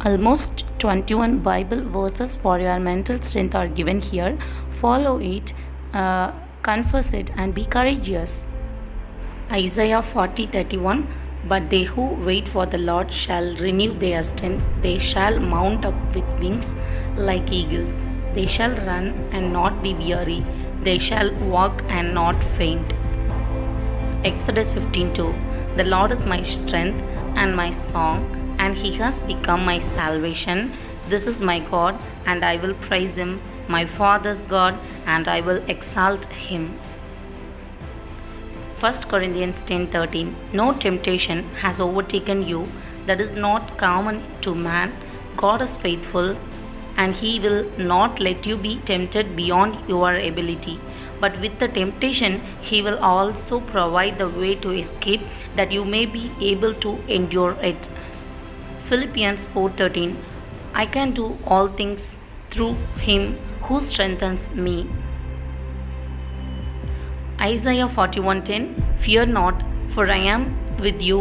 Almost 21 Bible verses for your mental strength are given here. Follow it, confess it, and be courageous. Isaiah 40:31. But they who wait for the Lord shall renew their strength. They shall mount up with wings like eagles. They shall run and not be weary. They shall walk and not faint. Exodus 15:2. The Lord is my strength and my song, and he has become my salvation. This is my God, and I will praise him, my father's God, and I will exalt him. 1 Corinthians 10:13. No temptation has overtaken you that is not common to man. God is faithful, and he will not let you be tempted beyond your ability. But with the temptation, he will also provide the way to escape, that you may be able to endure it. Philippians 4:13. I can do all things through him who strengthens me. Isaiah 41:10. Fear not, for I am with you.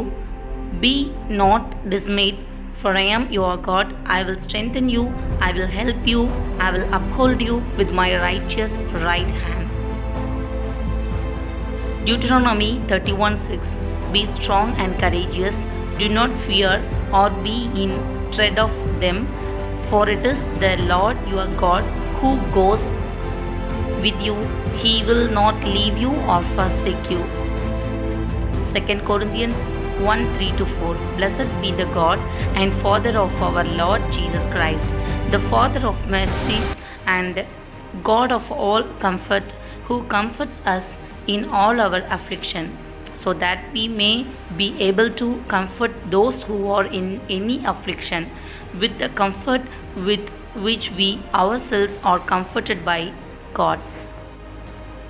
Be not dismayed, for I am your God. I will strengthen you, I will help you, I will uphold you with my righteous right hand. Deuteronomy 31:6. Be strong and courageous. Do not fear or be in dread of them, for it is the Lord your God who goes with you. He will not leave you or forsake you. 2 Corinthians 1:3-4. Blessed be the God and Father of our Lord Jesus Christ, the Father of mercies and God of all comfort, who comforts us in all our affliction, so that we may be able to comfort those who are in any affliction with the comfort with which we ourselves are comforted by God.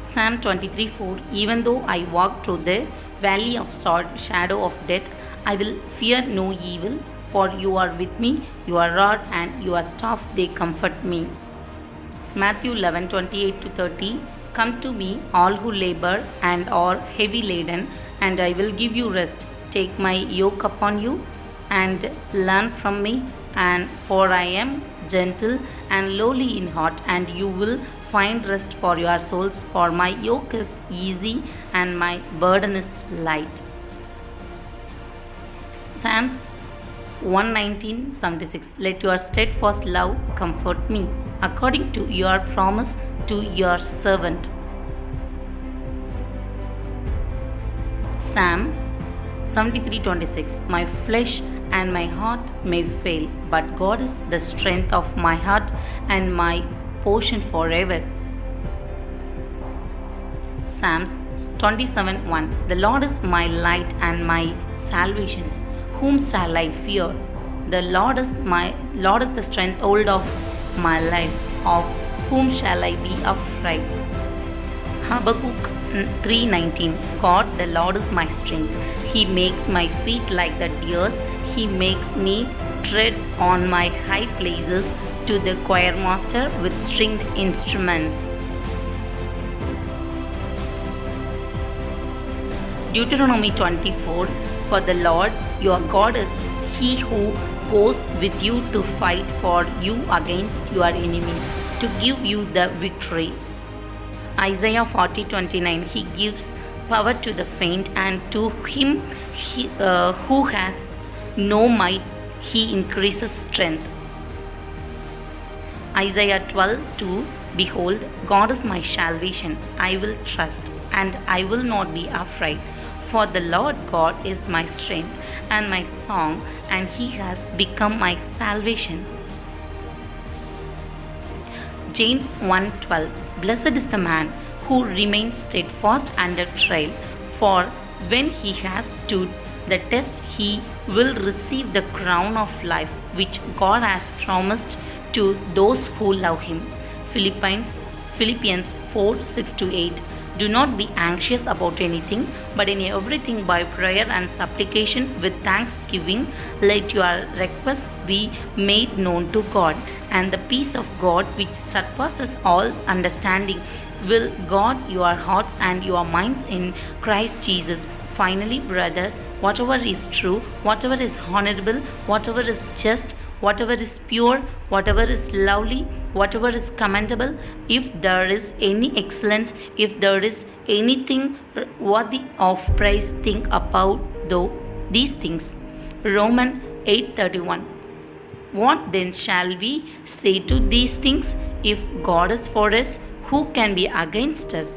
Psalm 23:4. Even though I walk through the valley of shadow of death, I will fear no evil, for you are with me, your rod and your staff, they comfort me. Matthew 11:28-30. Come to me, all who labor and are heavy laden, and I will give you rest. Take my yoke upon you and learn from me, and for I am gentle and lowly in heart, and you will find rest for your souls, for my yoke is easy and my burden is light. Psalms 119:76. Let your steadfast love comfort me, according to your promise to your servant. Psalms 73:26. My flesh and my heart may fail, but God is the strength of my heart and my portion forever. Psalms 27:1. The Lord is my light and my salvation. Whom shall I fear? The Lord is the stronghold of my life. Of whom shall I be afraid? Habakkuk 3:19. God, the Lord is my strength. He makes my feet like the deer's. He makes me tread on my high places, to the choir master with stringed instruments. Deuteronomy 24. For the Lord your God is he who goes with you to fight for you against your enemies, to give you the victory. Isaiah 40:29. He gives power to the faint, and to him who has no might he increases strength. Isaiah 12:2. Behold, God is my salvation. I will trust, and I will not be afraid. For the Lord God is my strength and my song, and he has become my salvation. James 1:12. Blessed is the man who remains steadfast under trial, for when he has stood the test, he will receive the crown of life which God has promised to those who love him. Philippians 4:6-8. Do not be anxious about anything, but in everything by prayer and supplication with thanksgiving let your requests be made known to God, and the peace of God which surpasses all understanding will guard your hearts and your minds in Christ Jesus. Finally, brothers, whatever is true, whatever is honorable, whatever is just, whatever is pure, whatever is lovely, whatever is commendable, if there is any excellence, if there is anything worthy of praise, think about these things. Romans 8:31. What then shall we say to these things? If God is for us, who can be against us?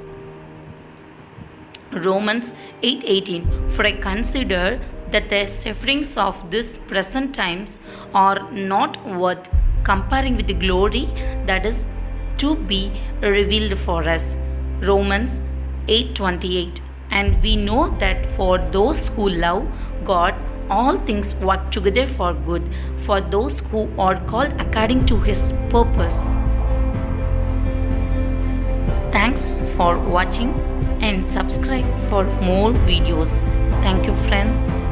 Romans 8:18. For I consider that the sufferings of this present times are not worth comparing with the glory that is to be revealed for us. Romans 8:28. And we know that for those who love God, all things work together for good, for those who are called according to His purpose. Thanks for watching and subscribe for more videos. Thank you, friends.